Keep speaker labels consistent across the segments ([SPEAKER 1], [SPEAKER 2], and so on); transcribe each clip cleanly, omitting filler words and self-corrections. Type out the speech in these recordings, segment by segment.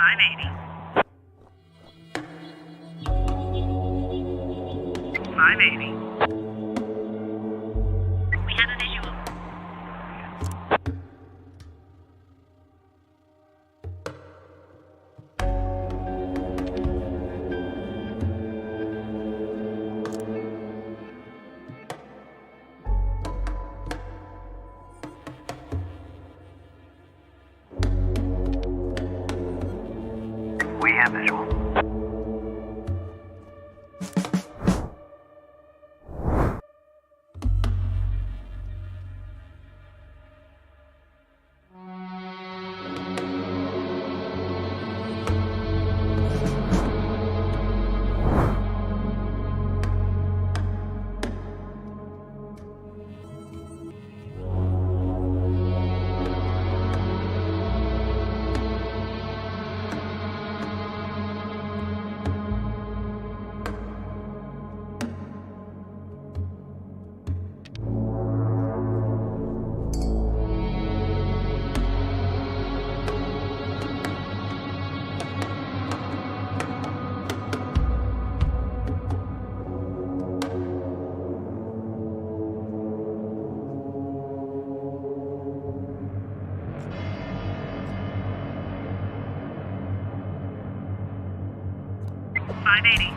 [SPEAKER 1] 580. 580. We have a visual. We have visual. $580.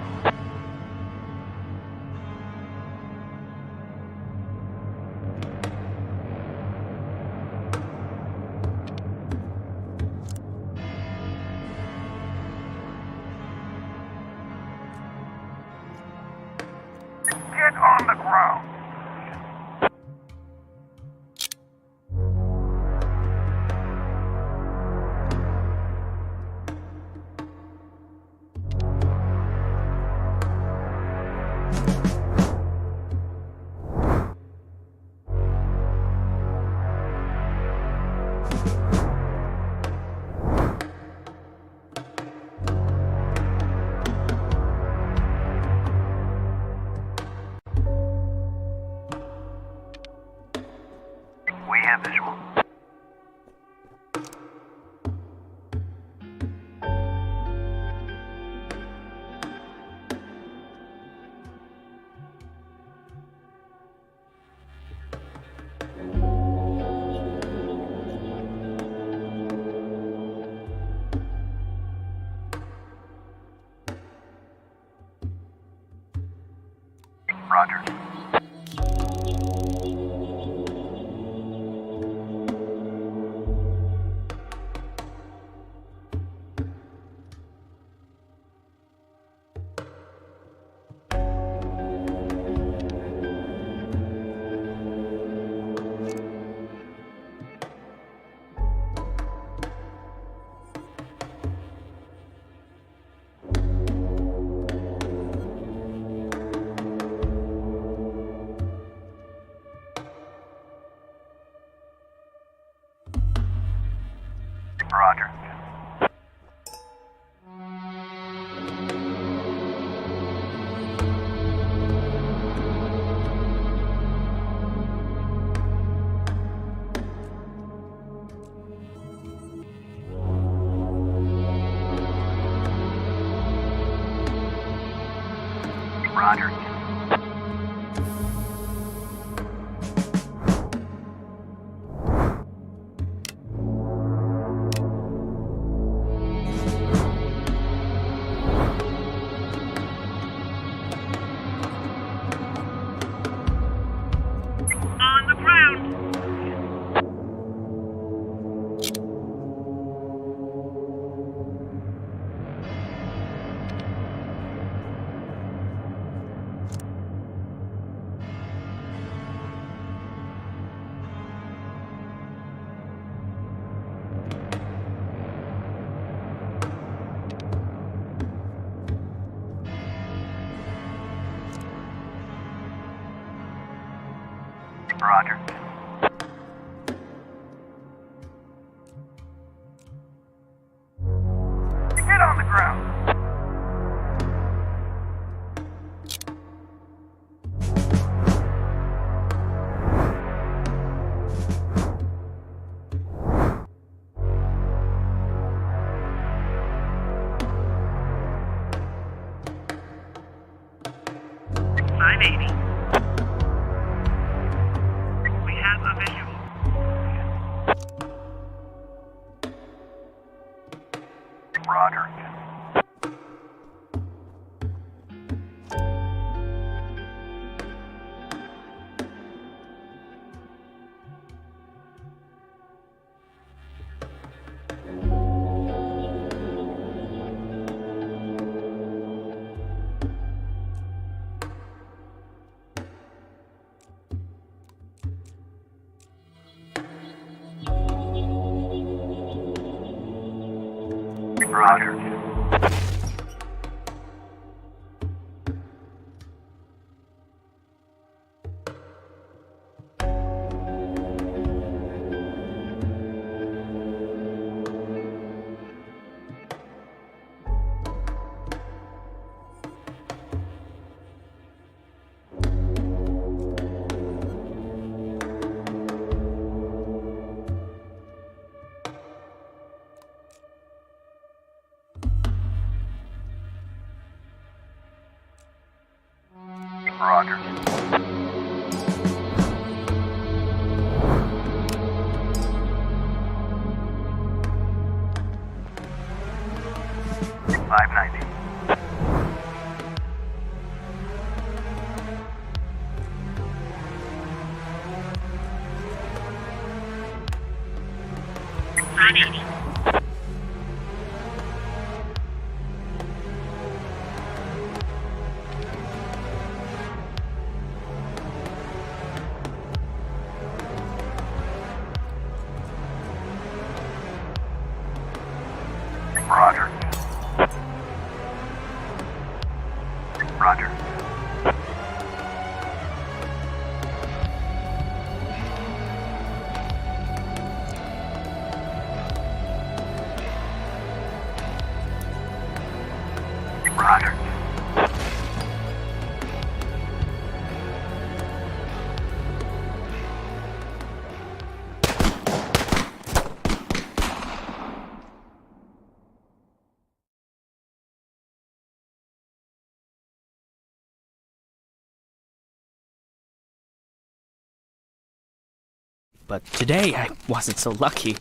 [SPEAKER 1] Get on the ground. We have visual. Roger. Roger. Roger. On the ground. Roger. Get on the ground. 580. We have a visual. Roger. Roger. Roger. $590. $580. Roger. Roger. Roger.
[SPEAKER 2] But today, I wasn't so lucky.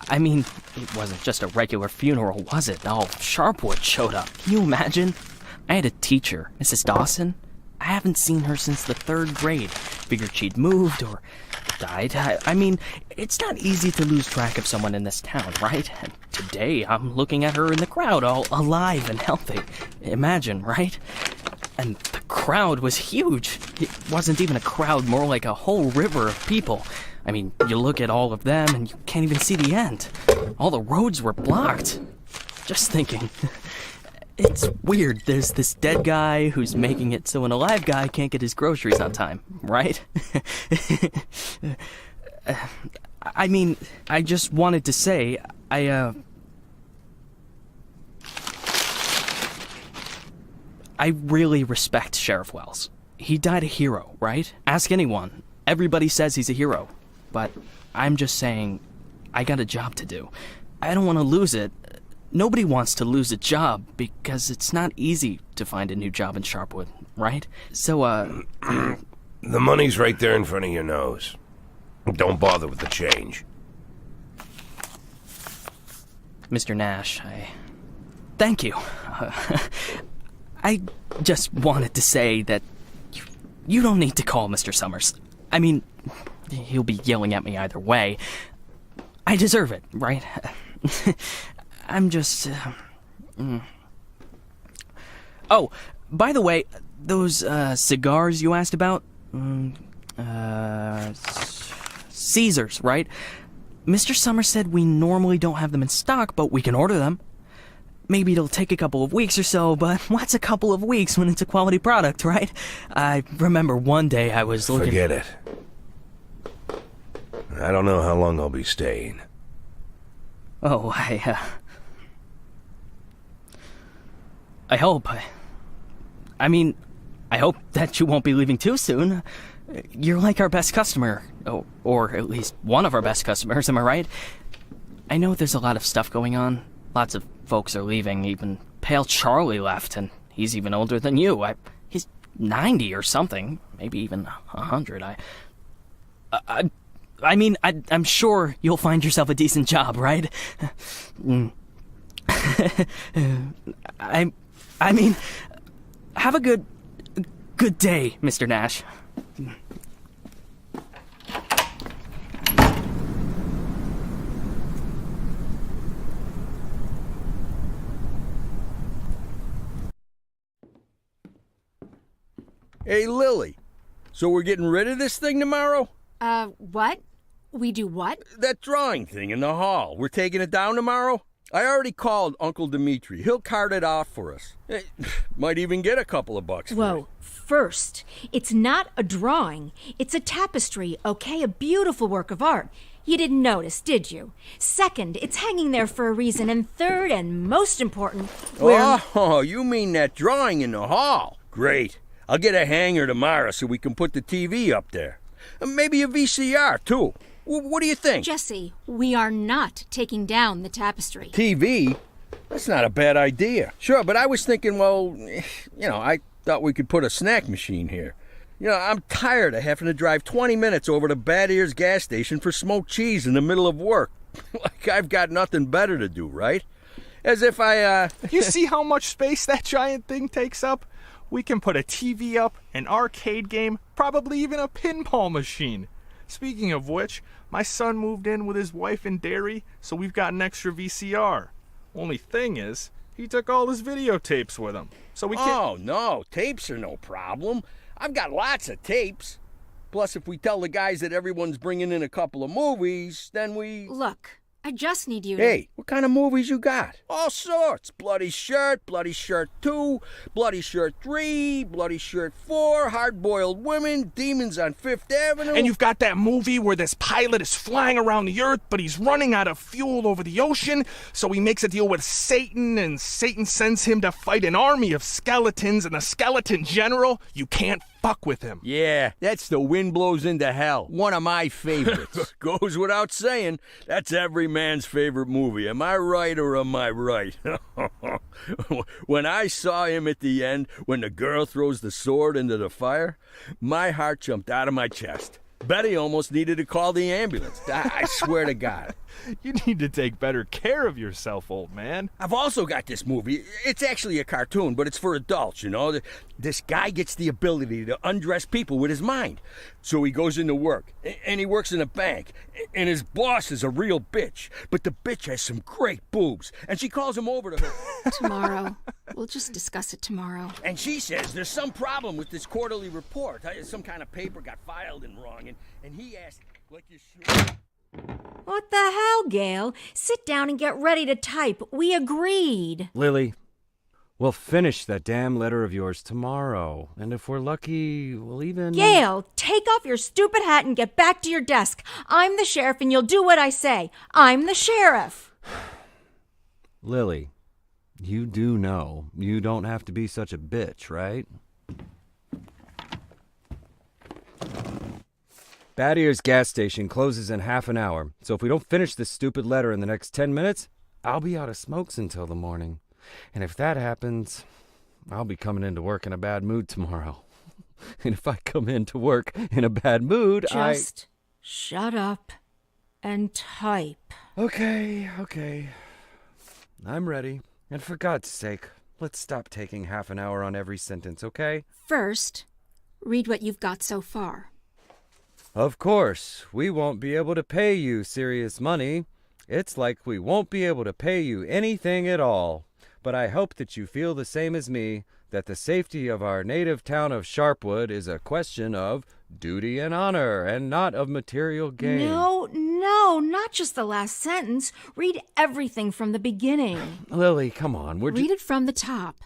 [SPEAKER 2] I mean, it wasn't just a regular funeral, was it? All Sharpwood showed up. Can you imagine? I had a teacher, Mrs. Dawson. I haven't seen her since the 3rd grade. Figured she'd moved or died. I mean, it's not easy to lose track of someone in this town, right? And today, I'm looking at her in the crowd, all alive and healthy. Imagine, right? And the crowd was huge. It wasn't even a crowd, more like a whole river of people. I mean, you look at all of them and you can't even see the end. All the roads were blocked. Just thinking. It's weird. There's this dead guy who's making it so an alive guy can't get his groceries on time, right? I mean, I just wanted to say, I really respect Sheriff Wells. He died a hero, right? Ask anyone. Everybody says he's a hero. But I'm just saying, I got a job to do. I don't want to lose it. Nobody wants to lose a job because it's not easy to find a new job in Sharpwood, right? So,
[SPEAKER 3] The money's right there in front of your nose. Don't bother with the change.
[SPEAKER 2] Mr. Nash, thank you. I just wanted to say that you don't need to call Mr. Summers. I mean, he'll be yelling at me either way. I deserve it, right? I'm just... Oh, by the way, those cigars you asked about? Caesars, right? Mr. Summers said we normally don't have them in stock, but we can order them. Maybe it'll take a couple of weeks or so, but what's a couple of weeks when it's a quality product, right? I remember one day I was looking...
[SPEAKER 3] Forget it. I don't know how long I'll be staying.
[SPEAKER 2] Oh, I hope. I mean, I hope that you won't be leaving too soon. You're like our best customer. Or at least one of our best customers, am I right? I know there's a lot of stuff going on. Lots of folks are leaving. Even Pale Charlie left, and he's even older than you. He's 90 or something, maybe even 100. I mean, I'm sure you'll find yourself a decent job, right? I mean, have a good day, Mr. Nash.
[SPEAKER 4] Hey, Lily. So we're getting rid of this thing tomorrow?
[SPEAKER 5] What? We do what?
[SPEAKER 4] That drawing thing in the hall. We're taking it down tomorrow? I already called Uncle Dimitri. He'll cart it off for us. Might even get a couple of bucks for it.
[SPEAKER 5] Whoa. First, it's not a drawing. It's a tapestry, okay? A beautiful work of art. You didn't notice, did you? Second, it's hanging there for a reason. And third, and most important,
[SPEAKER 4] Oh, you mean that drawing in the hall? Great. I'll get a hanger tomorrow so we can put the TV up there. Maybe a VCR, too. What do you think?
[SPEAKER 5] Jesse, we are not taking down the tapestry.
[SPEAKER 4] TV? That's not a bad idea. Sure, but I was thinking, well, I thought we could put a snack machine here. I'm tired of having to drive 20 minutes over to Bad Ears gas station for smoked cheese in the middle of work. Like I've got nothing better to do, right? As if
[SPEAKER 6] You see how much space that giant thing takes up? We can put a TV up, an arcade game, probably even a pinball machine. Speaking of which, my son moved in with his wife and dairy, so we've got an extra VCR. Only thing is, he took all his videotapes with him, so we can't...
[SPEAKER 4] Oh, no, tapes are no problem. I've got lots of tapes. Plus, if we tell the guys that everyone's bringing in a couple of movies, then we...
[SPEAKER 5] Look, I just need you to...
[SPEAKER 4] Hey, what kind of movies you got? All sorts. Bloody Shirt 2, Bloody Shirt 3, Bloody Shirt 4, Hard-Boiled Women, Demons on Fifth Avenue.
[SPEAKER 6] And you've got that movie where this pilot is flying around the earth, but he's running out of fuel over the ocean, so he makes a deal with Satan, and Satan sends him to fight an army of skeletons, and the skeleton general, you can't fuck with him.
[SPEAKER 4] Yeah, that's The Wind Blows into Hell. One of my favorites. Goes without saying, that's every man's favorite movie. Am I right or am I right? When I saw him at the end, when the girl throws the sword into the fire, my heart jumped out of my chest. Betty almost needed to call the ambulance. I swear to God.
[SPEAKER 6] You need to take better care of yourself, old man.
[SPEAKER 4] I've also got this movie. It's actually a cartoon, but it's for adults, This guy gets the ability to undress people with his mind. So he goes into work, and he works in a bank, and his boss is a real bitch. But the bitch has some great boobs, and she calls him over to her.
[SPEAKER 5] Tomorrow. We'll just discuss it tomorrow.
[SPEAKER 4] And she says there's some problem with this quarterly report. Some kind of paper got filed in wrong, and he asked, like you should...
[SPEAKER 5] What the hell, Gail? Sit down and get ready to type. We agreed.
[SPEAKER 7] Lily, we'll finish that damn letter of yours tomorrow. And if we're lucky, we'll even...
[SPEAKER 5] Gail, take off your stupid hat and get back to your desk. I'm the sheriff and you'll do what I say. I'm the sheriff.
[SPEAKER 7] Lily, you do know you don't have to be such a bitch, right? Bad Ears gas station closes in half an hour, so if we don't finish this stupid letter in the next 10 minutes, I'll be out of smokes until the morning. And if that happens, I'll be coming into work in a bad mood tomorrow. And if I come into work in a bad mood,
[SPEAKER 5] Just shut up and type.
[SPEAKER 7] Okay. I'm ready. And for God's sake, let's stop taking half an hour on every sentence, okay?
[SPEAKER 5] First, read what you've got so far.
[SPEAKER 7] Of course, we won't be able to pay you serious money. It's like we won't be able to pay you anything at all. But I hope that you feel the same as me, that the safety of our native town of Sharpwood is a question of duty and honor, and not of material gain.
[SPEAKER 5] No, not just the last sentence. Read everything from the beginning.
[SPEAKER 7] Lily, come on.
[SPEAKER 5] Read it from the top.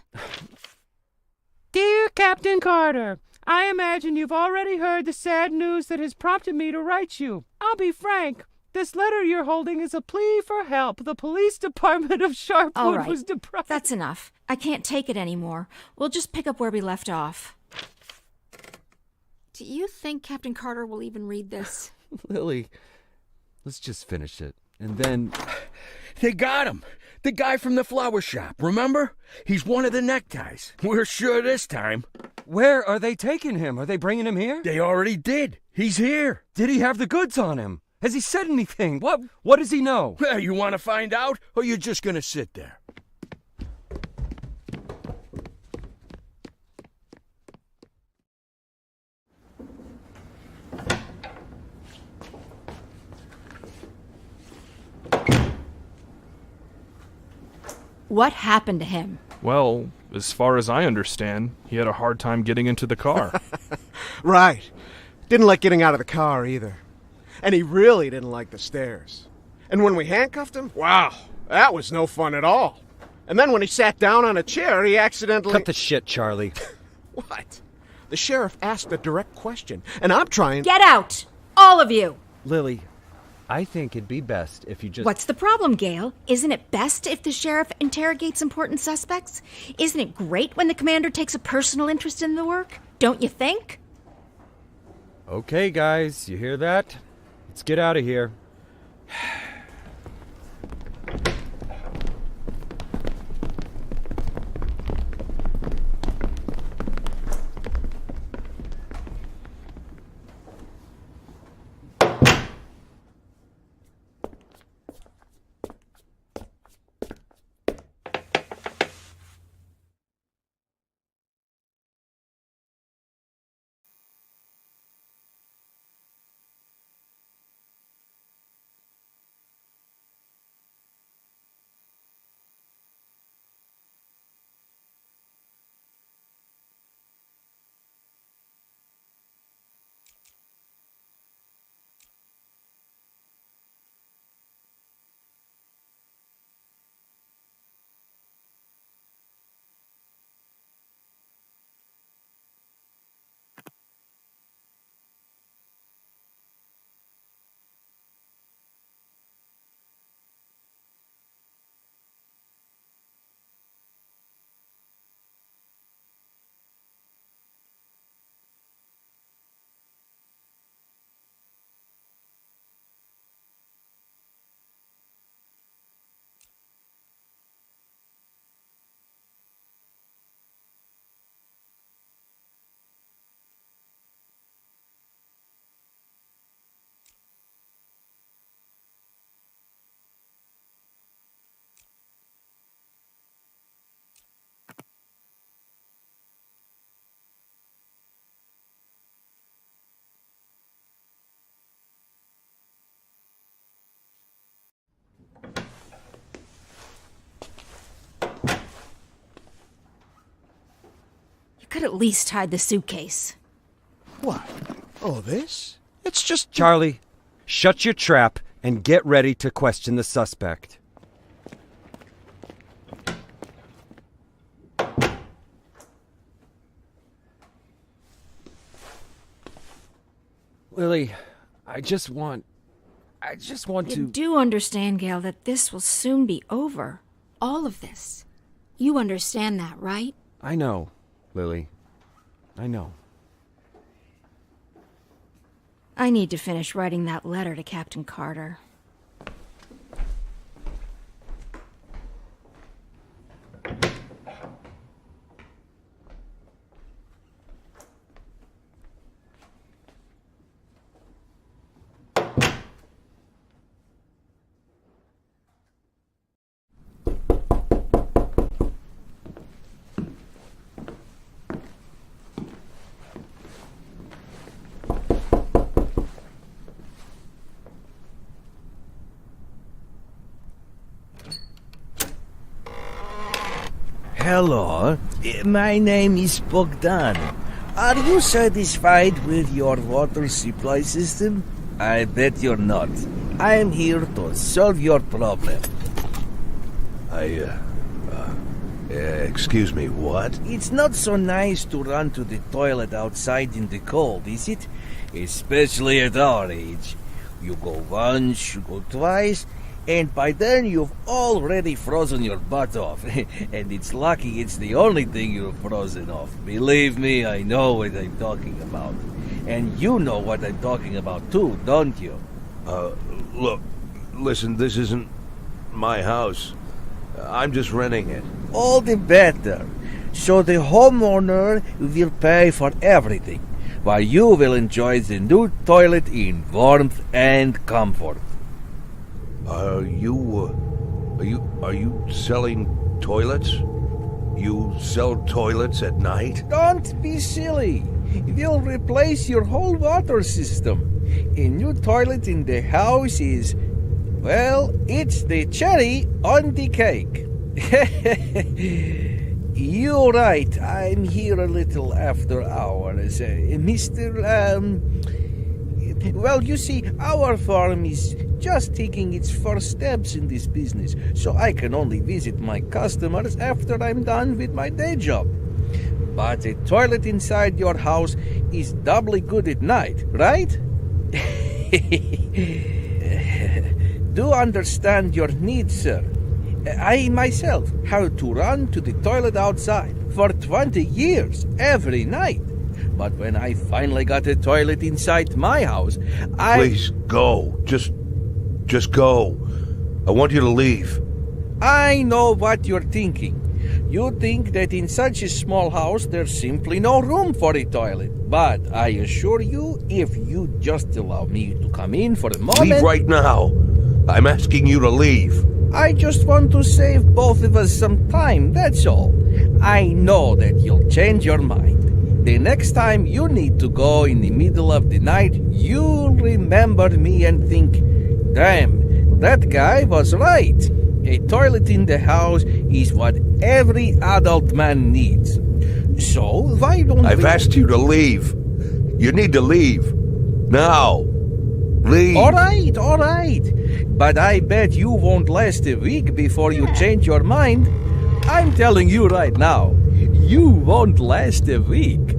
[SPEAKER 7] Dear Captain Carter, I imagine you've already heard the sad news that has prompted me to write you. I'll be frank. This letter you're holding is a plea for help. The police department of Sharpwood
[SPEAKER 5] All right,
[SPEAKER 7] was deprived.
[SPEAKER 5] That's enough. I can't take it anymore. We'll just pick up where we left off. Do you think Captain Carter will even read this?
[SPEAKER 7] Lily, let's just finish it. And then...
[SPEAKER 4] They got him. The guy from the flower shop, remember? He's one of the neckties. We're sure this time.
[SPEAKER 7] Where are they taking him? Are they bringing him here?
[SPEAKER 4] They already did. He's here.
[SPEAKER 7] Did he have the goods on him? Has he said anything? What does he know?
[SPEAKER 4] Well, you want to find out, or you're just gonna sit there?
[SPEAKER 5] What happened to him?
[SPEAKER 6] Well, as far as I understand, he had a hard time getting into the car.
[SPEAKER 8] Right. Didn't like getting out of the car either. And he really didn't like the stairs. And when we handcuffed him, wow, that was no fun at all. And then when he sat down on a chair, he accidentally...
[SPEAKER 7] Cut the shit, Charlie.
[SPEAKER 8] What? The sheriff asked a direct question, and I'm trying...
[SPEAKER 5] Get out! All of you!
[SPEAKER 7] Lily, I think it'd be best if you just...
[SPEAKER 5] What's the problem, Gail? Isn't it best if the sheriff interrogates important suspects? Isn't it great when the commander takes a personal interest in the work? Don't you think?
[SPEAKER 7] Okay, guys, you hear that? Let's get out of here.
[SPEAKER 5] Could at least hide the suitcase.
[SPEAKER 8] What? Oh, this? It's just...
[SPEAKER 7] Charlie, shut your trap and get ready to question the suspect. Lily, I just want
[SPEAKER 5] You
[SPEAKER 7] to...
[SPEAKER 5] do understand, Gail, that this will soon be over. All of this. You understand that, right?
[SPEAKER 7] I know, Lily. I know.
[SPEAKER 5] I need to finish writing that letter to Captain Carter.
[SPEAKER 9] Hello, my name is Bogdan. Are you satisfied with your water supply system? I bet you're not. I am here to solve your problem.
[SPEAKER 3] Excuse me, what?
[SPEAKER 9] It's not so nice to run to the toilet outside in the cold, is it? Especially at our age. You go once, you go twice, and by then you've already frozen your butt off. And it's lucky it's the only thing you've frozen off. Believe me, I know what I'm talking about. And you know what I'm talking about too, don't you?
[SPEAKER 3] Look, listen, this isn't my house. I'm just renting it.
[SPEAKER 9] All the better. So the homeowner will pay for everything, while you will enjoy the new toilet in warmth and comfort.
[SPEAKER 3] Are you selling toilets? You sell toilets at night?
[SPEAKER 9] Don't be silly. We'll replace your whole water system. A new toilet in the house is, well, it's the cherry on the cake. You're right. I'm here a little after hours. Well, you see, our farm is just taking its first steps in this business, so I can only visit my customers after I'm done with my day job. But a toilet inside your house is doubly good at night, right? Do understand your needs, sir. I myself have to run to the toilet outside for 20 years every night. But when I finally got a toilet inside my house,
[SPEAKER 3] Please go. Just go. I want you to leave.
[SPEAKER 9] I know what you're thinking. You think that in such a small house there's simply no room for a toilet. But I assure you, if you just allow me to come in for a moment...
[SPEAKER 3] Leave right now. I'm asking you to leave.
[SPEAKER 9] I just want to save both of us some time, that's all. I know that you'll change your mind. The next time you need to go in the middle of the night, you'll remember me and think, damn, that guy was right. A toilet in the house is what every adult man needs. So, why don't
[SPEAKER 3] I've asked you to leave. You need to leave. Now. Leave.
[SPEAKER 9] All right. But I bet you won't last a week before you change your mind. I'm telling you right now, you won't last a week.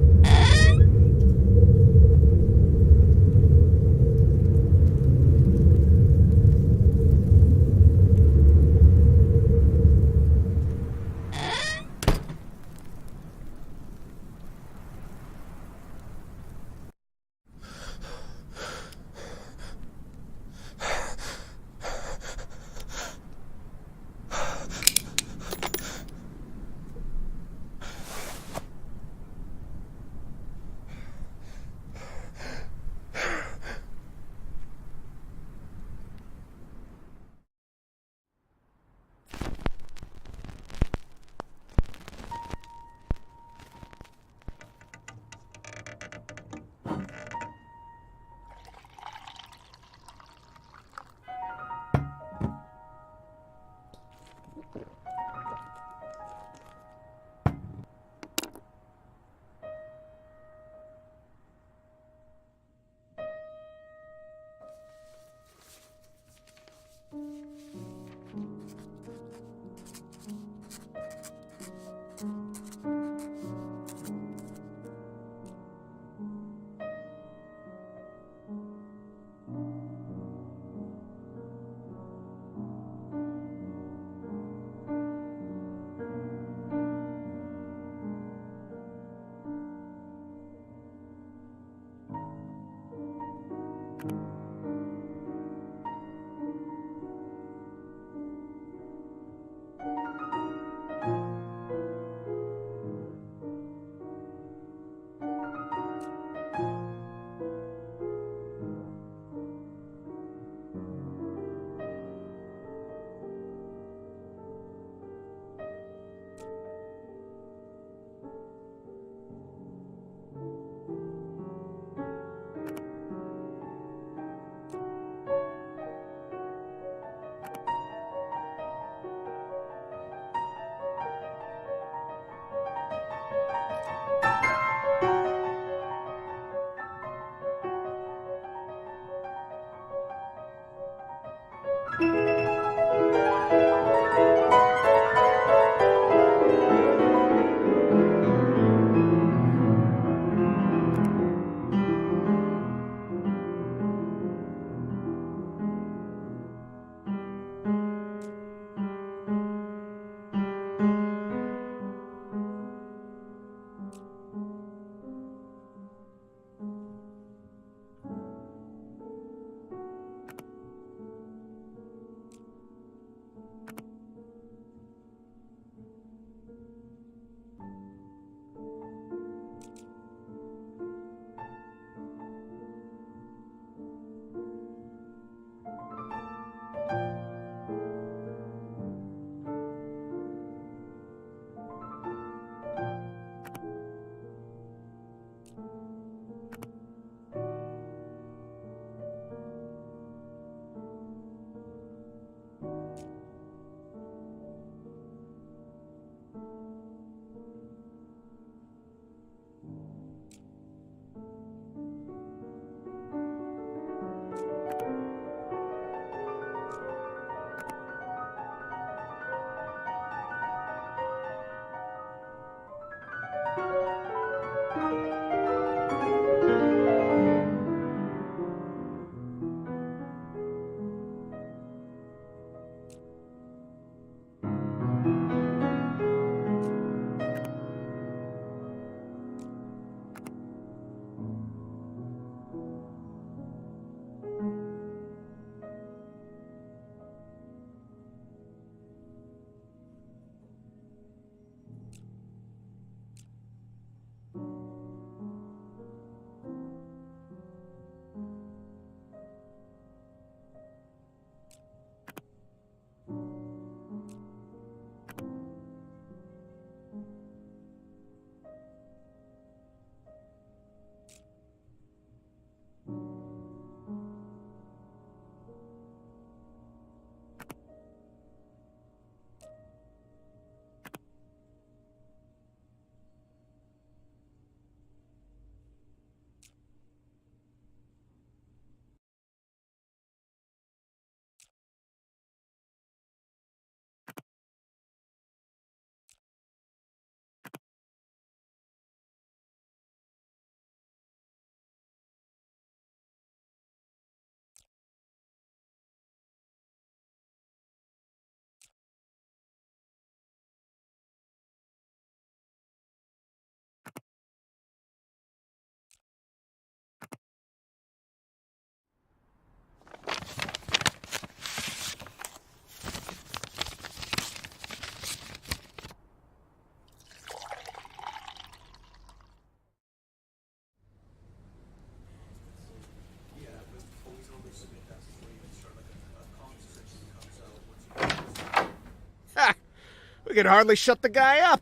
[SPEAKER 8] We could hardly shut the guy up.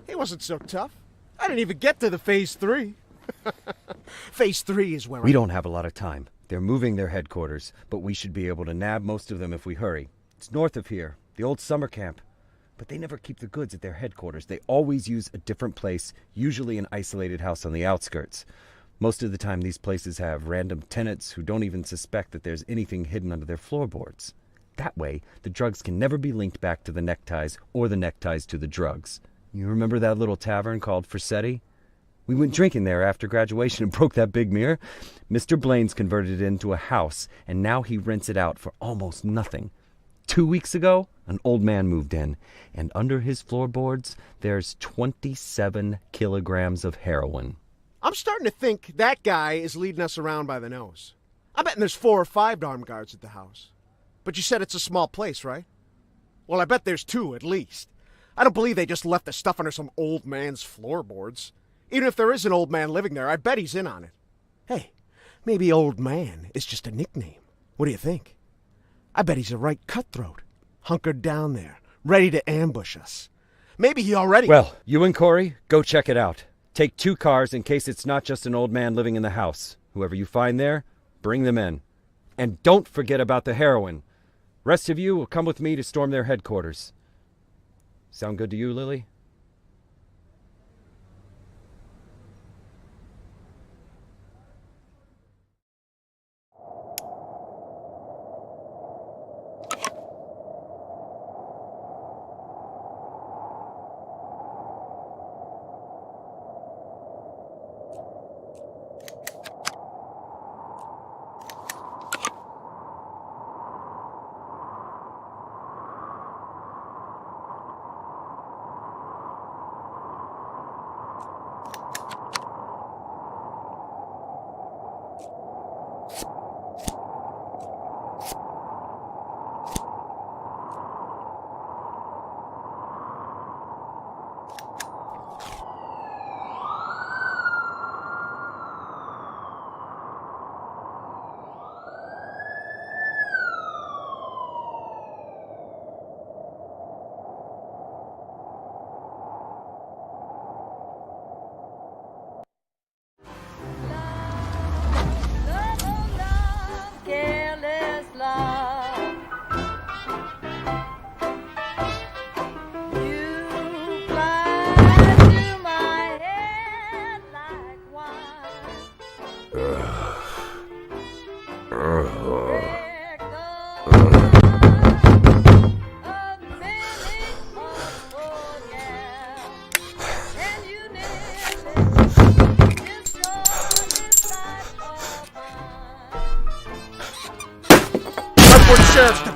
[SPEAKER 8] He wasn't so tough. I didn't even get to the Phase 3. Phase 3 is where
[SPEAKER 7] We don't have a lot of time. They're moving their headquarters, but we should be able to nab most of them if we hurry. It's north of here, the old summer camp. But they never keep the goods at their headquarters. They always use a different place, usually an isolated house on the outskirts. Most of the time, these places have random tenants who don't even suspect that there's anything hidden under their floorboards. That way, the drugs can never be linked back to the neckties or the neckties to the drugs. You remember that little tavern called Forsetti? We went drinking there after graduation and broke that big mirror. Mr. Blaine's converted it into a house, and now he rents it out for almost nothing. 2 weeks ago, an old man moved in, and under his floorboards, there's 27 kilograms of heroin.
[SPEAKER 8] I'm starting to think that guy is leading us around by the nose. I bet there's 4 or 5 armed guards at the house. But you said it's a small place, right? Well, I bet there's 2 at least. I don't believe they just left the stuff under some old man's floorboards. Even if there is an old man living there, I bet he's in on it. Hey, maybe old man is just a nickname. What do you think? I bet he's a right cutthroat, hunkered down there, ready to ambush us. Maybe he already...
[SPEAKER 7] Well, you and Corey, go check it out. Take 2 cars in case it's not just an old man living in the house. Whoever you find there, bring them in. And don't forget about the heroin. Rest of you will come with me to storm their headquarters. Sound good to you, Lily?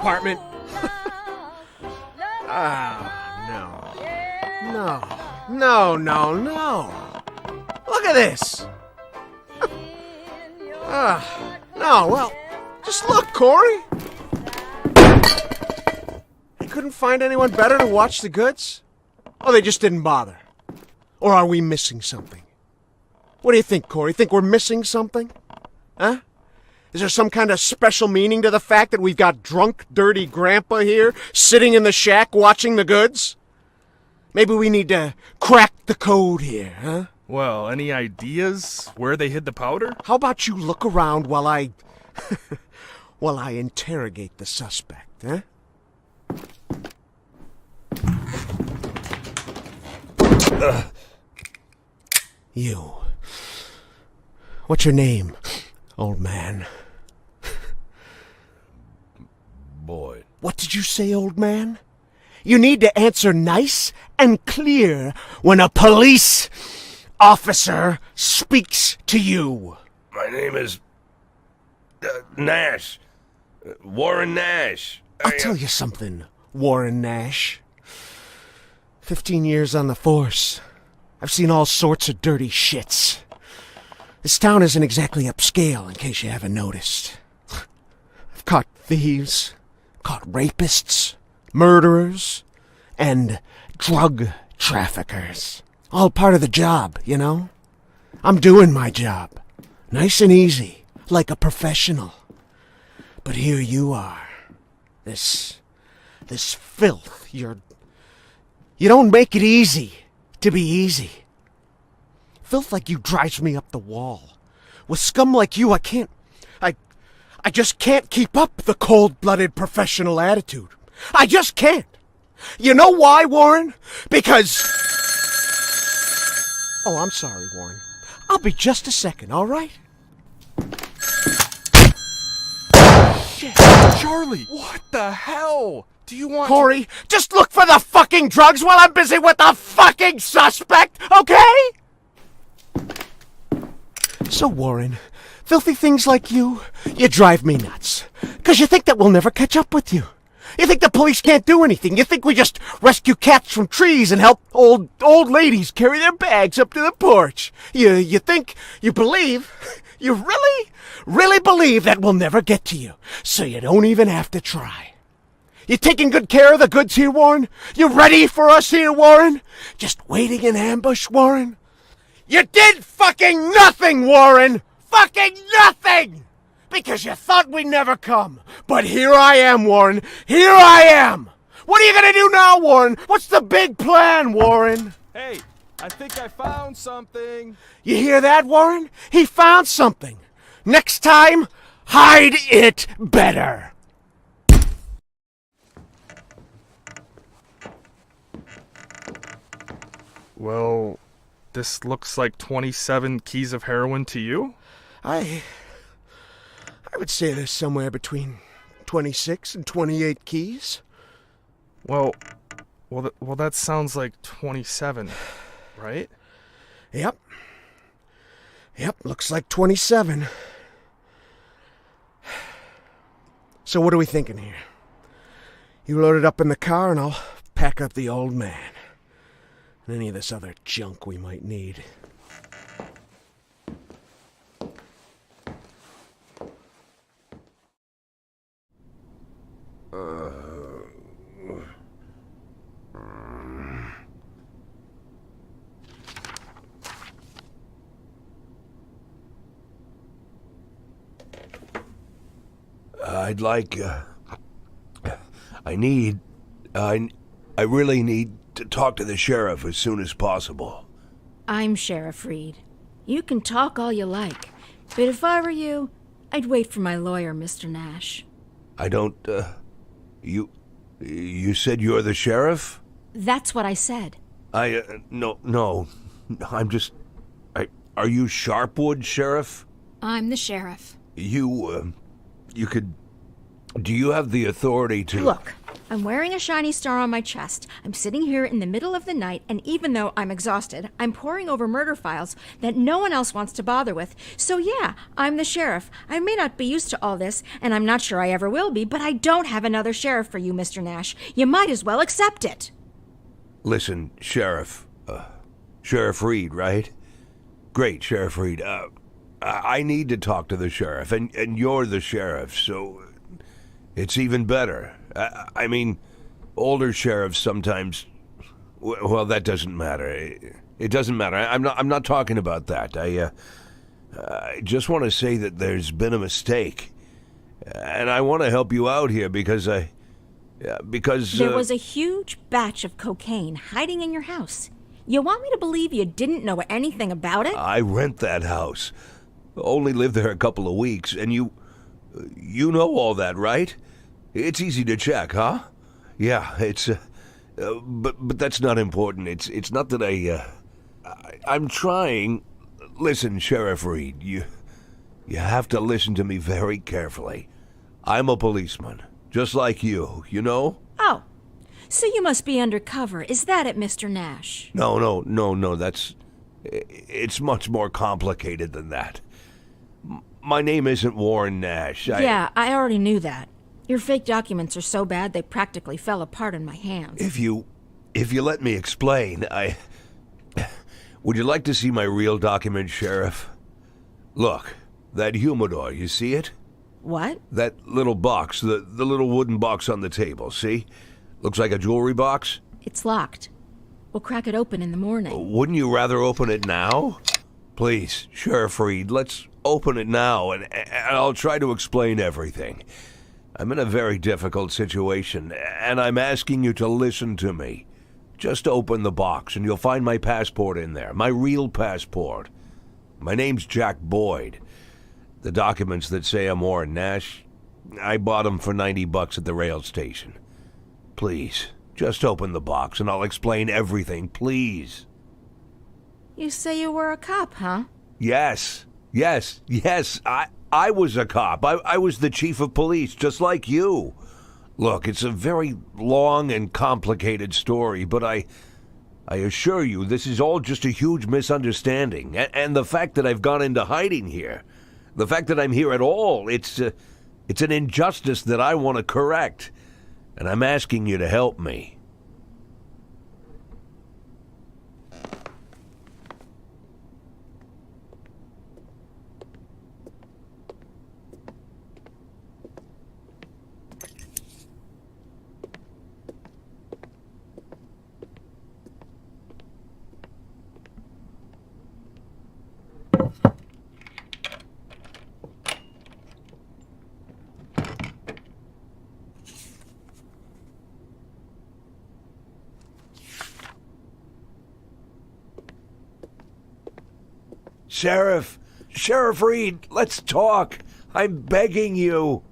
[SPEAKER 8] department. Ah, no. No. Look at this. No, well, just look, Corey. You couldn't find anyone better to watch the goods? Oh, they just didn't bother. Or are we missing something? What do you think, Corey? Think we're missing something? Huh? Is there some kind of special meaning to the fact that we've got drunk, dirty grandpa here, sitting in the shack watching the goods? Maybe we need to crack the code here, huh?
[SPEAKER 6] Well, any ideas where they hid the powder?
[SPEAKER 8] How about you look around while I... while I interrogate the suspect, huh? You. What's your name, old man?
[SPEAKER 3] Boyd.
[SPEAKER 8] What did you say, old man? You need to answer nice and clear when a police officer speaks to you.
[SPEAKER 3] My name is... Nash. Warren Nash.
[SPEAKER 8] I'll tell you something, Warren Nash. 15 years on the force. I've seen all sorts of dirty shits. This town isn't exactly upscale, in case you haven't noticed. I've caught thieves, caught rapists, murderers, and drug traffickers. All part of the job, you know? I'm doing my job. Nice and easy, like a professional. But here you are. This filth, you don't make it easy to be easy. Filth like you drives me up the wall. With scum like you, I just can't keep up the cold-blooded professional attitude. I just can't. You know why, Warren? Because... Oh, I'm sorry, Warren. I'll be just a second, all right?
[SPEAKER 6] Shit, Charlie! What the hell? Do you want
[SPEAKER 8] Corey, just look for the fucking drugs while I'm busy with the fucking suspect, okay? So, Warren, filthy things like you drive me nuts. 'Cause you think that we'll never catch up with you. You think the police can't do anything. You think we just rescue cats from trees and help old ladies carry their bags up to the porch. You think, you believe, you really believe that we'll never get to you. So you don't even have to try. You taking good care of the goods here, Warren? You ready for us here, Warren? Just waiting in ambush, Warren? You did fucking nothing, Warren! Fucking nothing! Because you thought we'd never come. But here I am, Warren. Here I am! What are you gonna do now, Warren? What's the big plan, Warren?
[SPEAKER 6] Hey, I think I found something.
[SPEAKER 8] You hear that, Warren? He found something. Next time, hide it better.
[SPEAKER 6] Well, this looks like 27 keys of heroin to you?
[SPEAKER 8] I would say there's somewhere between 26 and 28 keys.
[SPEAKER 6] Well, that sounds like 27, right?
[SPEAKER 8] Yep, looks like 27. So what are we thinking here? You load it up in the car and I'll pack up the old man. And any of this other junk we might need.
[SPEAKER 3] I'd like, I really need to talk to the sheriff as soon as possible.
[SPEAKER 5] I'm Sheriff Reed. You can talk all you like, but if I were you, I'd wait for my lawyer, Mr. Nash.
[SPEAKER 3] I don't, you said you're the sheriff?
[SPEAKER 5] That's what I said.
[SPEAKER 3] No, I'm just, are you Sharpwood, Sheriff?
[SPEAKER 10] I'm the sheriff.
[SPEAKER 3] You could Do you have the authority to...
[SPEAKER 5] Look, I'm wearing a shiny star on my chest. I'm sitting here in the middle of the night, and even though I'm exhausted, I'm poring over murder files that no one else wants to bother with. So yeah, I'm the sheriff. I may not be used to all this, and I'm not sure I ever will be, but I don't have another sheriff for you, Mr. Nash. You might as well accept it.
[SPEAKER 3] Listen, Sheriff. Sheriff Reed, right? Great, Sheriff Reed. I need to talk to the sheriff, and you're the sheriff, so it's even better. I mean, older sheriffs sometimes... Well, that doesn't matter. It doesn't matter. I'm not talking about that. I just want to say that there's been a mistake. And I want to help you out here because there
[SPEAKER 5] was a huge batch of cocaine hiding in your house. You want me to believe you didn't know anything about it?
[SPEAKER 3] I rent that house. Only lived there a couple of weeks, and you know all that, right? It's easy to check, huh? Yeah, it's but that's not important. It's not that I'm trying. Listen, Sheriff Reed, you have to listen to me very carefully. I'm a policeman, just like you know?
[SPEAKER 5] Oh, so you must be undercover. Is that it, Mr. Nash?
[SPEAKER 3] No, it's much more complicated than that. My name isn't Warren Nash.
[SPEAKER 5] Yeah, I already knew that. Your fake documents are so bad they practically fell apart in my hands.
[SPEAKER 3] If you let me explain, would you like to see my real document, Sheriff? Look, that humidor, you see it?
[SPEAKER 5] What?
[SPEAKER 3] That little box, the little wooden box on the table, see? Looks like a jewelry box?
[SPEAKER 5] It's locked. We'll crack it open in the morning.
[SPEAKER 3] Wouldn't you rather open it now? Please, Sheriff Reed, let's open it now, and I'll try to explain everything. I'm in a very difficult situation, and I'm asking you to listen to me. Just open the box, and you'll find my passport in there, my real passport. My name's Jack Boyd. The documents that say I'm Warren Nash, I bought them for $90 at the rail station. Please, just open the box, and I'll explain everything, please.
[SPEAKER 5] You say you were a cop, huh?
[SPEAKER 3] Yes. I was a cop. I was the chief of police, just like you. Look, it's a very long and complicated story, but I assure you this is all just a huge misunderstanding. And the fact that I've gone into hiding here, the fact that I'm here at all, it's an injustice that I want to correct. And I'm asking you to help me. Sheriff Reed, let's talk. I'm begging you.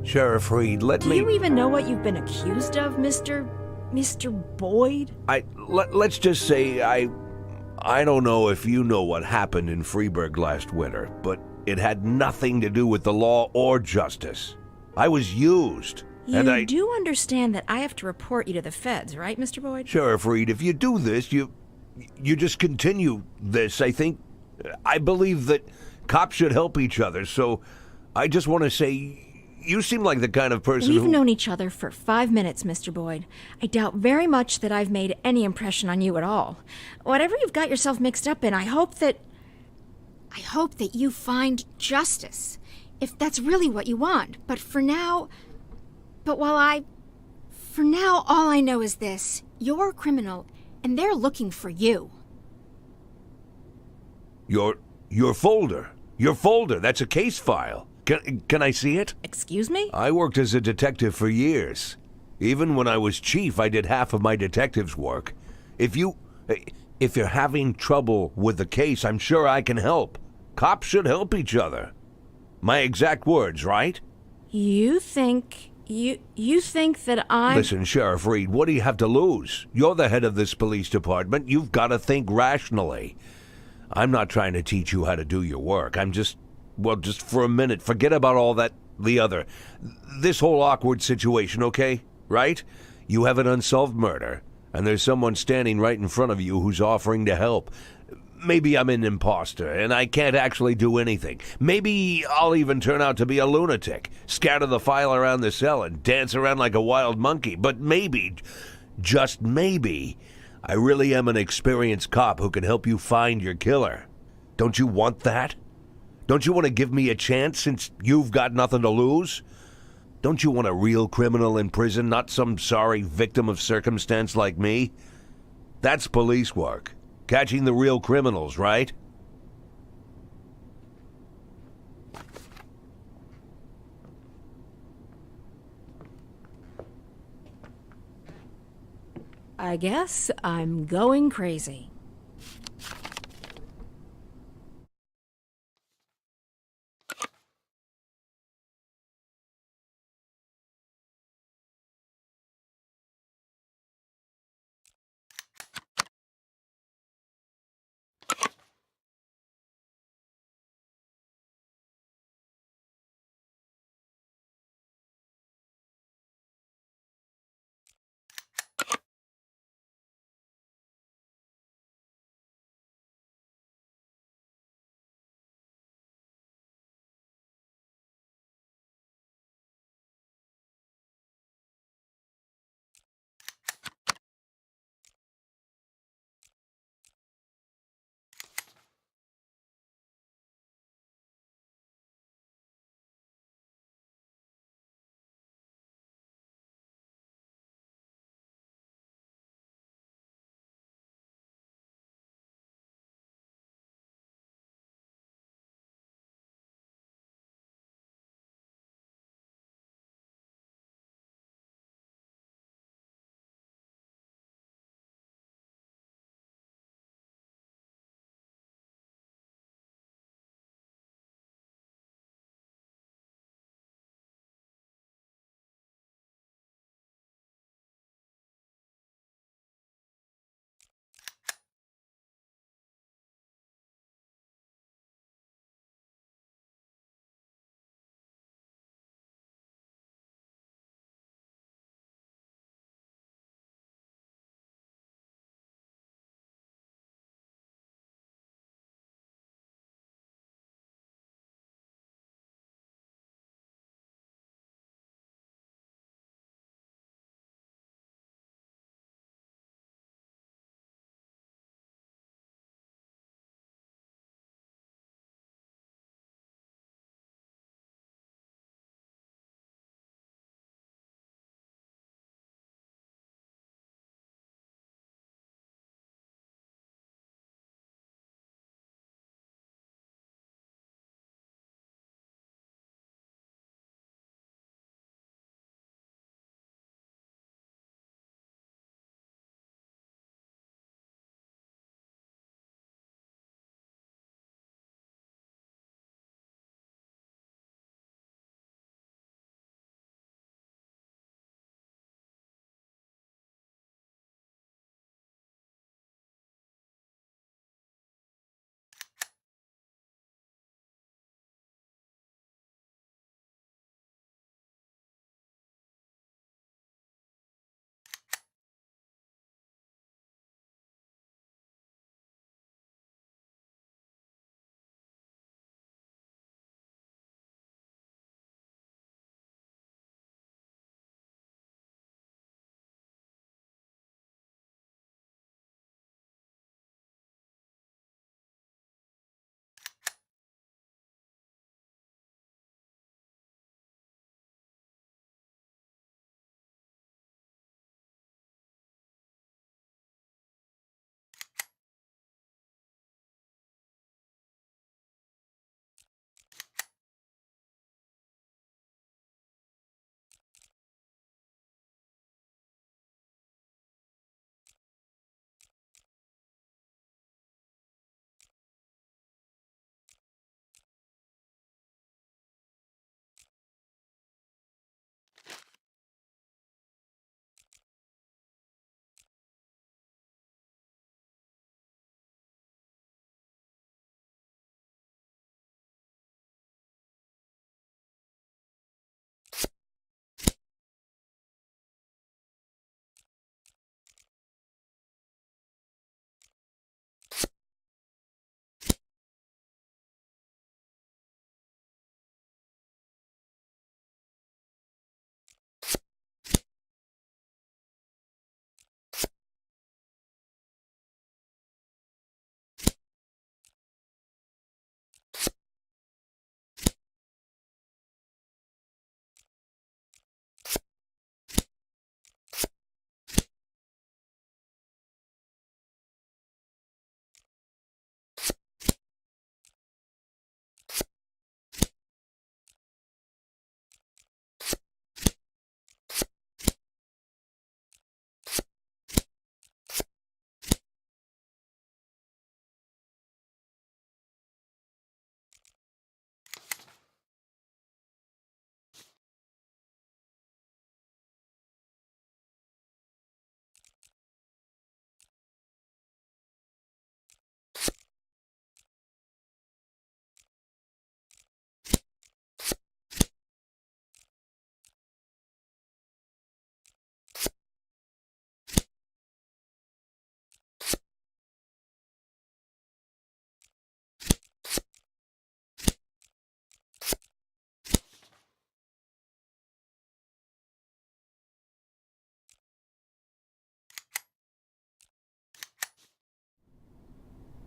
[SPEAKER 3] Sheriff Reed, let me...
[SPEAKER 5] Do you even know what you've been accused of, Mr. Boyd?
[SPEAKER 3] Let's just say I don't know if you know what happened in Freeburg last winter, but it had nothing to do with the law or justice. I was used.
[SPEAKER 5] You do understand that I have to report you to the feds, right, Mr. Boyd?
[SPEAKER 3] Sheriff Reed, if you do this, you just continue this. I believe that cops should help each other, so I just want to say... You seem like the kind of person
[SPEAKER 5] We've known each other for 5 minutes, Mr. Boyd. I doubt very much that I've made any impression on you at all. Whatever you've got yourself mixed up in, I hope that you find justice, if that's really what you want. But for now, all I know is this. You're a criminal, and they're looking for you.
[SPEAKER 3] Your folder, that's a case file. Can I see it?
[SPEAKER 5] Excuse me?
[SPEAKER 3] I worked as a detective for years. Even when I was chief, I did half of my detective's work. If you're having trouble with the case, I'm sure I can help. Cops should help each other. My exact words, right?
[SPEAKER 5] You think that I...
[SPEAKER 3] Listen, Sheriff Reed, what do you have to lose? You're the head of this police department. You've got to think rationally. I'm not trying to teach you how to do your work. I'm just for a minute, forget about all that, this whole awkward situation, okay? Right? You have an unsolved murder, and there's someone standing right in front of you who's offering to help. Maybe I'm an imposter, and I can't actually do anything. Maybe I'll even turn out to be a lunatic, scatter the file around the cell and dance around like a wild monkey. But maybe, just maybe, I really am an experienced cop who can help you find your killer. Don't you want that? Don't you want to give me a chance since you've got nothing to lose? Don't you want a real criminal in prison, not some sorry victim of circumstance like me? That's police work. Catching the real criminals, right?
[SPEAKER 5] I guess I'm going crazy.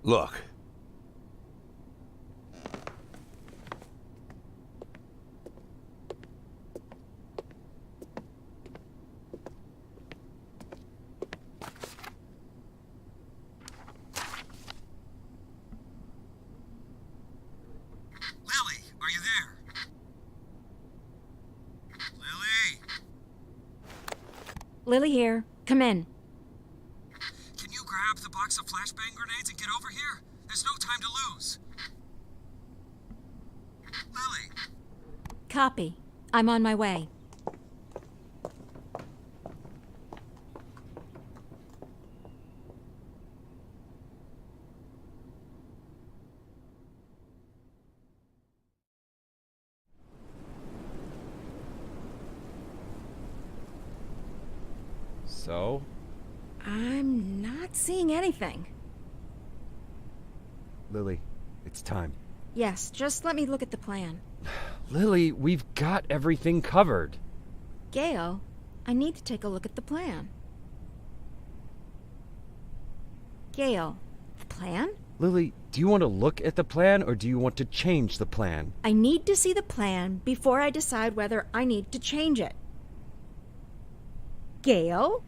[SPEAKER 3] Look.
[SPEAKER 8] Lily, are you there? Lily!
[SPEAKER 5] Lily here. Come in.
[SPEAKER 8] Can you grab the box of flashbang grenades and get over here? There's no time to lose. Lily!
[SPEAKER 5] Copy. I'm on my way.
[SPEAKER 7] So?
[SPEAKER 5] I'm not seeing anything.
[SPEAKER 7] Lily, it's time.
[SPEAKER 5] Yes, just let me look at the plan.
[SPEAKER 7] Lily, we've got everything covered.
[SPEAKER 5] Gail, I need to take a look at the plan. Gail, the plan?
[SPEAKER 7] Lily, do you want to look at the plan or do you want to change the plan?
[SPEAKER 5] I need to see the plan before I decide whether I need to change it. Gail?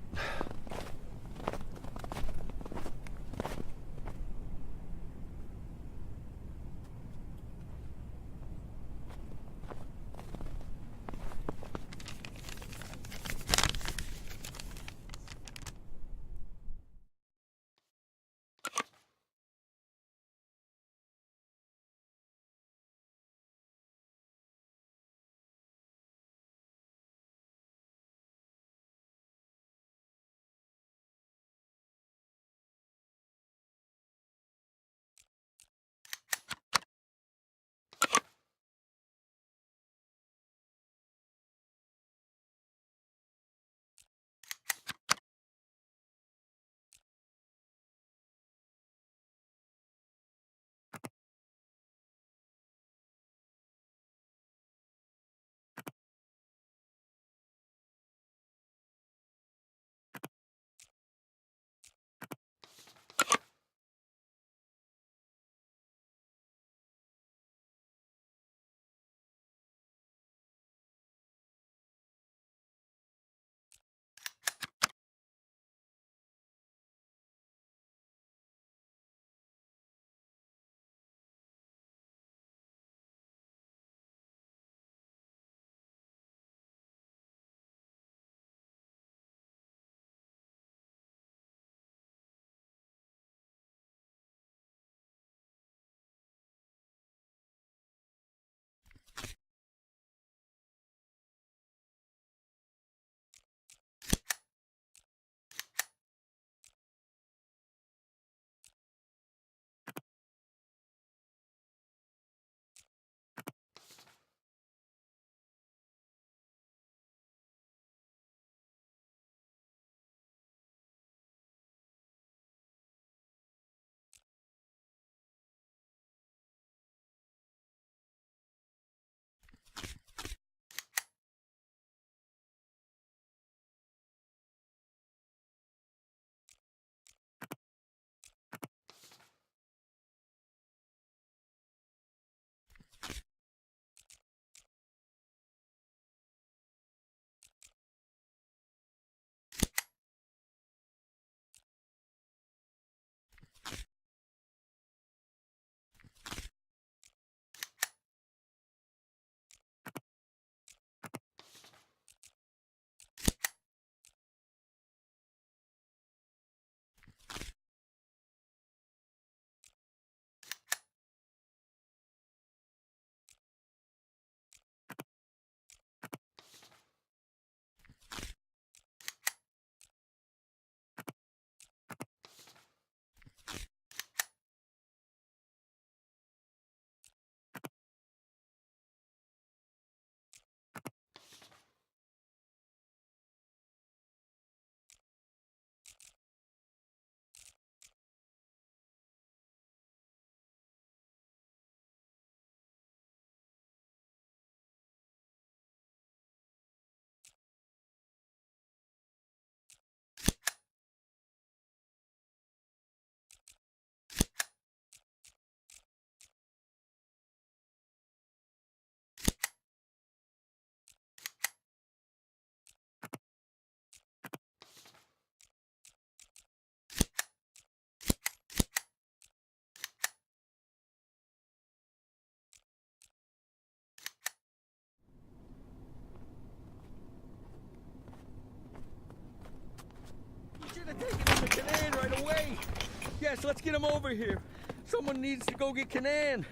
[SPEAKER 4] let's get him over here. Someone needs to go get Canaan.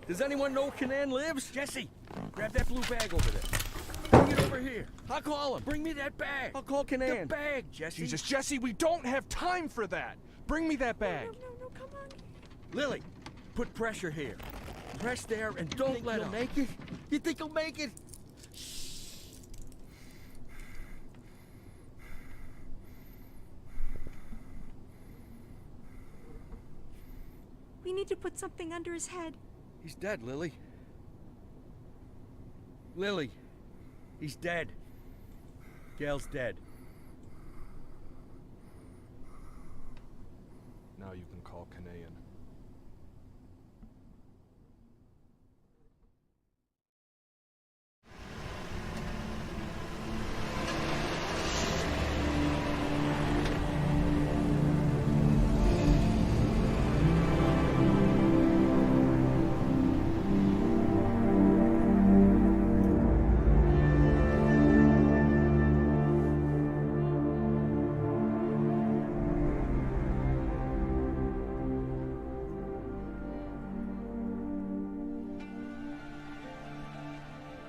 [SPEAKER 4] Does anyone know Canaan lives? Jesse, grab that blue bag over there. Bring it over here. I'll call him. Bring me that bag. I'll call Canaan. The bag, Jesse.
[SPEAKER 6] Jesus, Jesse, we don't have time for that. Bring me that bag.
[SPEAKER 5] No, come on.
[SPEAKER 4] Lily, put pressure here. Press there and don't let him. Make it? You think he'll make it?
[SPEAKER 5] We need to put something under his head.
[SPEAKER 4] He's dead, Lily. Lily, he's dead. Gail's dead.
[SPEAKER 6] Now you can call Canaan.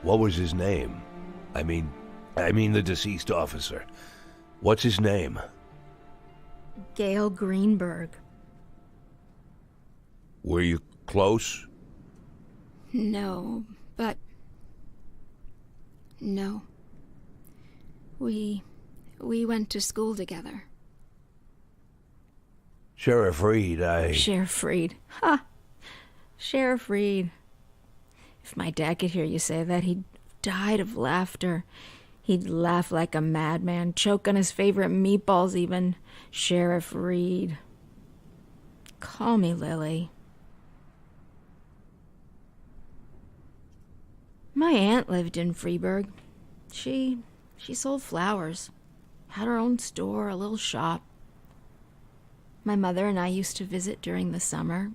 [SPEAKER 3] What was his name? I mean the deceased officer. What's his name?
[SPEAKER 5] Gail Greenberg.
[SPEAKER 3] Were you close?
[SPEAKER 5] No, but... No. We went to school together.
[SPEAKER 3] Sheriff Reed,
[SPEAKER 5] Sheriff Reed. Ha! Sheriff Reed. If my dad could hear you say that, he'd died of laughter. He'd laugh like a madman, choke on his favorite meatballs even. Sheriff Reed. Call me Lily. My aunt lived in Freeburg. She sold flowers. Had her own store, a little shop. My mother and I used to visit during the summer.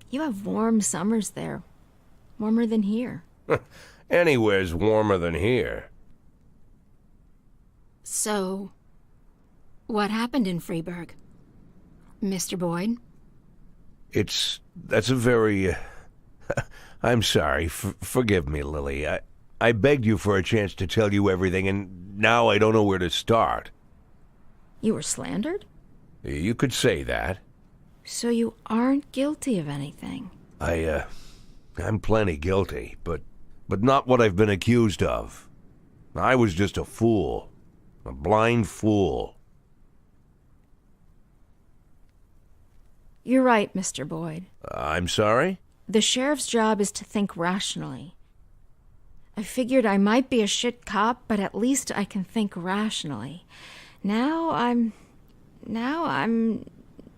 [SPEAKER 5] You have warm summers there. Warmer than here.
[SPEAKER 3] Anywhere's warmer than here.
[SPEAKER 5] So, what happened in Freeburg, Mr. Boyd?
[SPEAKER 3] That's a very... I'm sorry. Forgive me, Lily. I begged you for a chance to tell you everything, and now I don't know where to start.
[SPEAKER 5] You were slandered?
[SPEAKER 3] You could say that.
[SPEAKER 5] So you aren't guilty of anything?
[SPEAKER 3] I'm plenty guilty, but not what I've been accused of. I was just a fool. A blind fool.
[SPEAKER 5] You're right, Mr. Boyd.
[SPEAKER 3] I'm sorry?
[SPEAKER 5] The sheriff's job is to think rationally. I figured I might be a shit cop, but at least I can think rationally. Now I'm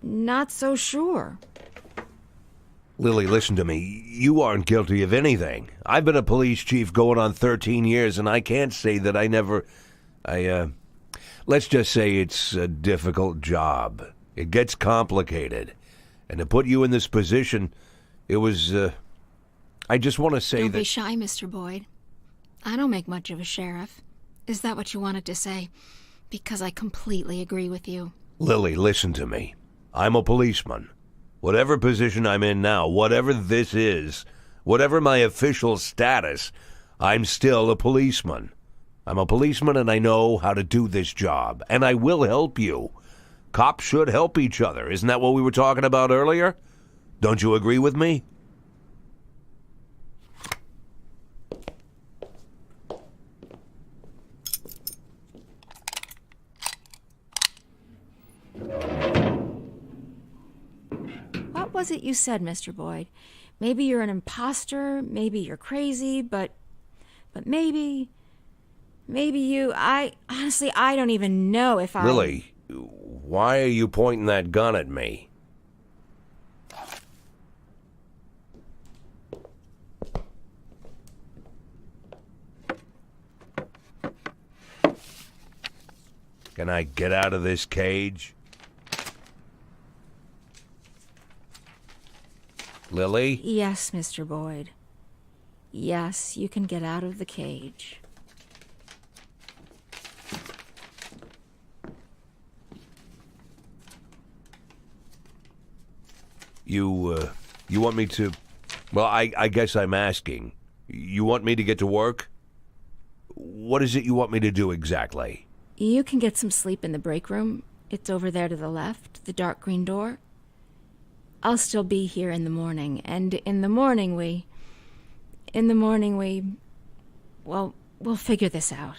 [SPEAKER 5] not so sure.
[SPEAKER 3] Lily, listen to me. You aren't guilty of anything. I've been a police chief going on 13 years, and I can't say that I never... Let's just say it's a difficult job. It gets complicated. And to put you in this position, it was, I just want to say
[SPEAKER 5] Don't
[SPEAKER 3] that...
[SPEAKER 5] be shy, Mr. Boyd. I don't make much of a sheriff. Is that what you wanted to say? Because I completely agree with you.
[SPEAKER 3] Lily, listen to me. I'm a policeman. Whatever position I'm in now, whatever this is, whatever my official status, I'm still a policeman. I'm a policeman and I know how to do this job, and I will help you. Cops should help each other. Isn't that what we were talking about earlier? Don't you agree with me?
[SPEAKER 5] What was it you said, Mr. Boyd? Maybe you're an imposter, maybe you're crazy, but maybe you... honestly, I don't even know if I...
[SPEAKER 3] Lily, why are you pointing that gun at me? Can I get out of this cage? Lily?
[SPEAKER 5] Yes, Mr. Boyd. Yes, you can get out of the cage.
[SPEAKER 3] You want me to... Well, I guess I'm asking. You want me to get to work? What is it you want me to do exactly?
[SPEAKER 5] You can get some sleep in the break room. It's over there to the left, the dark green door. I'll still be here in the morning, and in the morning we... Well, we'll figure this out.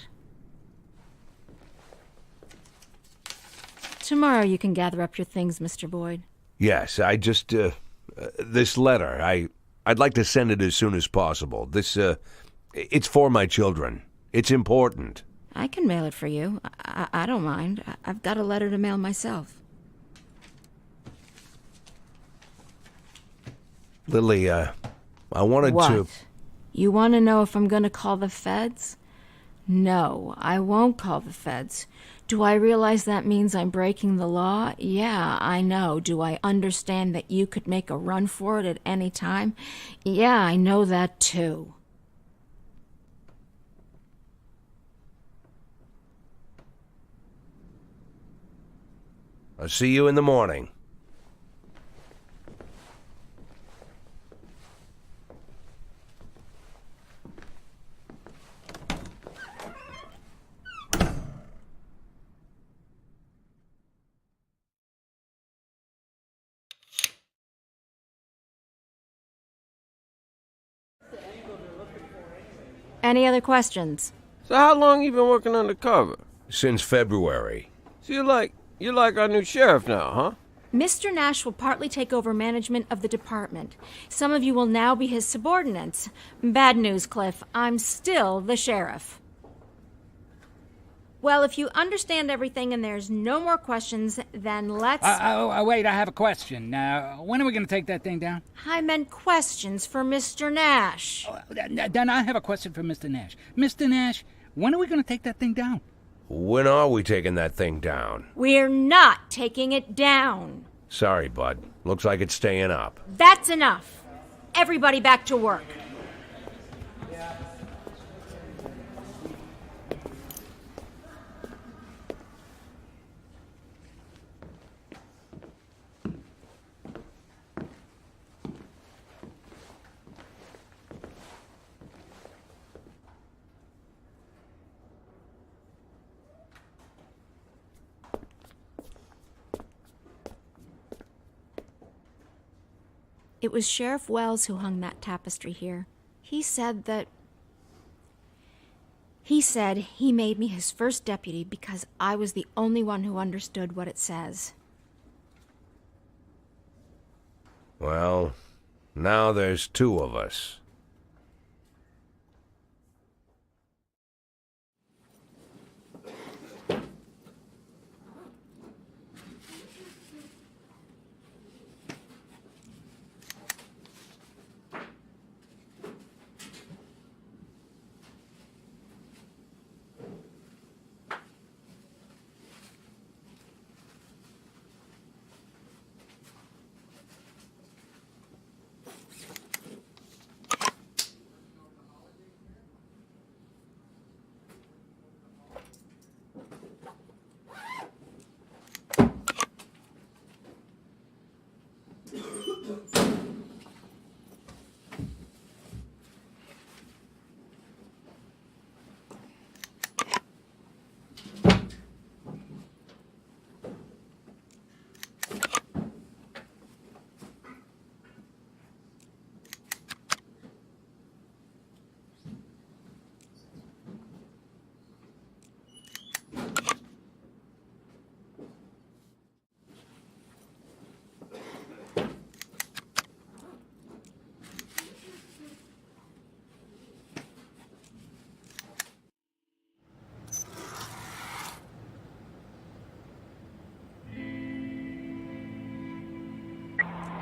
[SPEAKER 5] Tomorrow you can gather up your things, Mr. Boyd.
[SPEAKER 3] Yes, I just... this letter, I'd like to send it as soon as possible. It's for my children. It's important.
[SPEAKER 5] I can mail it for you. I don't mind. I've got a letter to mail myself.
[SPEAKER 3] Lily, I wanted
[SPEAKER 5] What?
[SPEAKER 3] to...
[SPEAKER 5] You want to know if I'm going to call the feds? No, I won't call the feds. Do I realize that means I'm breaking the law? Yeah, I know. Do I understand that you could make a run for it at any time? Yeah, I know that too.
[SPEAKER 3] I'll see you in the morning.
[SPEAKER 5] Any other questions?
[SPEAKER 10] So how long you been working undercover?
[SPEAKER 3] Since February.
[SPEAKER 10] So you're like our new sheriff now, huh?
[SPEAKER 5] Mr. Nash will partly take over management of the department. Some of you will now be his subordinates. Bad news, Cliff. I'm still the sheriff. Well, if you understand everything and there's no more questions, then let's...
[SPEAKER 11] Wait, I have a question. When are we going to take that thing down?
[SPEAKER 5] I meant questions for Mr. Nash.
[SPEAKER 11] Then I have a question for Mr. Nash. Mr. Nash, when are we going to take that thing down?
[SPEAKER 3] When are we taking that thing down?
[SPEAKER 5] We're not taking it down.
[SPEAKER 3] Sorry, bud. Looks like it's staying up.
[SPEAKER 5] That's enough. Everybody back to work. It was Sheriff Wells who hung that tapestry here. He said he made me his first deputy because I was the only one who understood what it says.
[SPEAKER 3] Well, now there's two of us.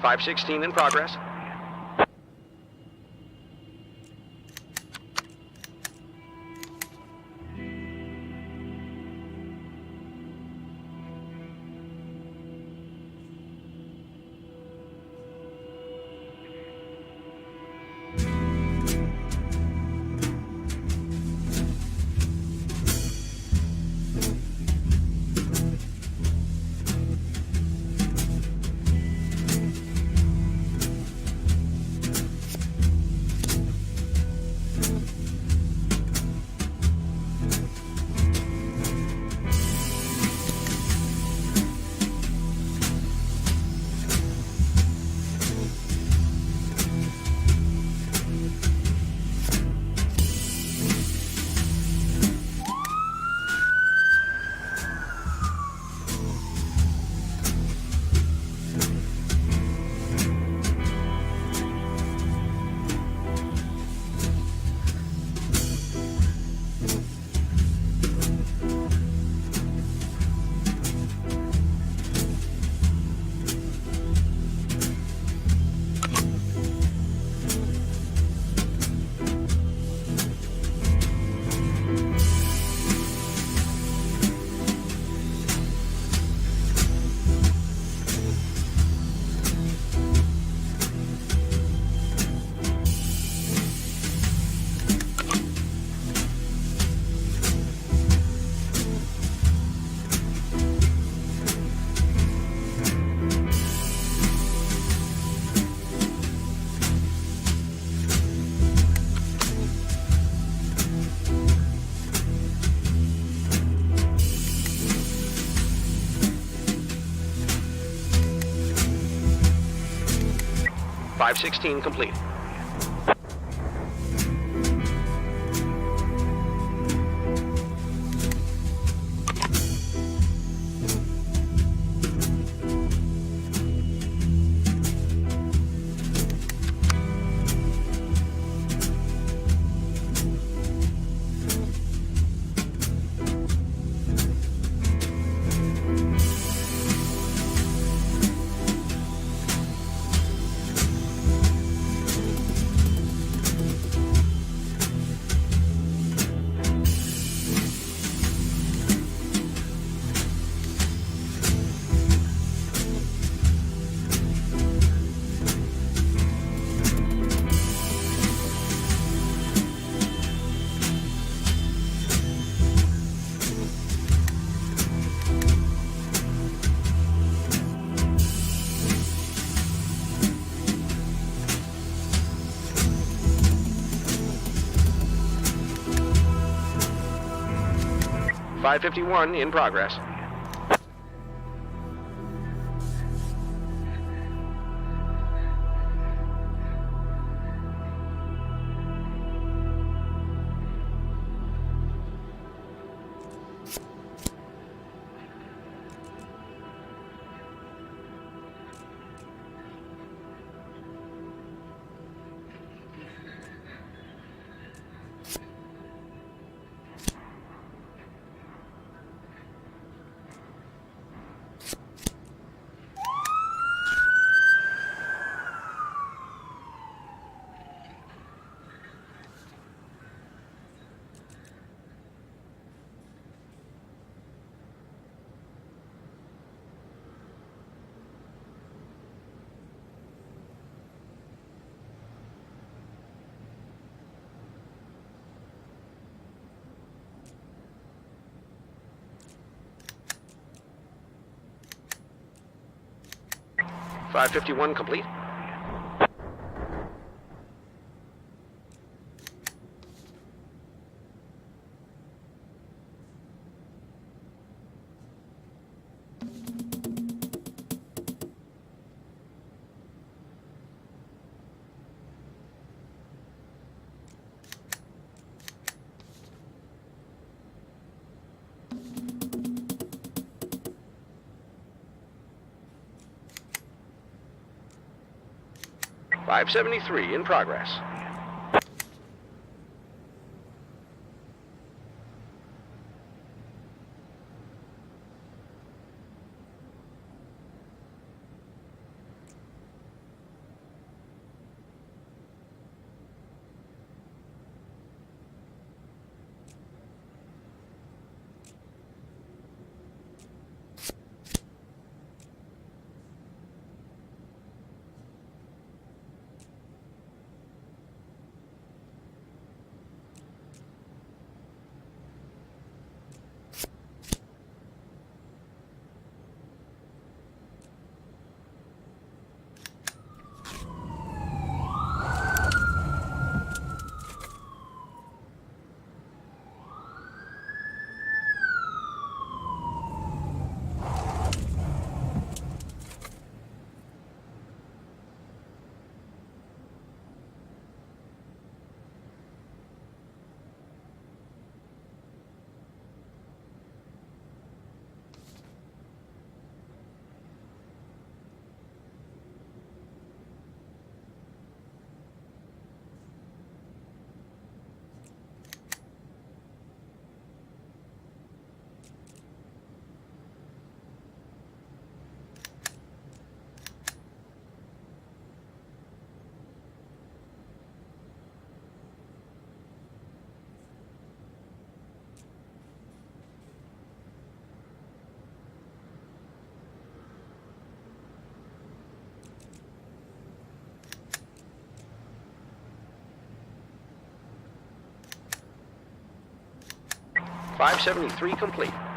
[SPEAKER 12] .516 in progress. 516 complete. .551 in progress. .551 complete. .573 in progress. .573 complete.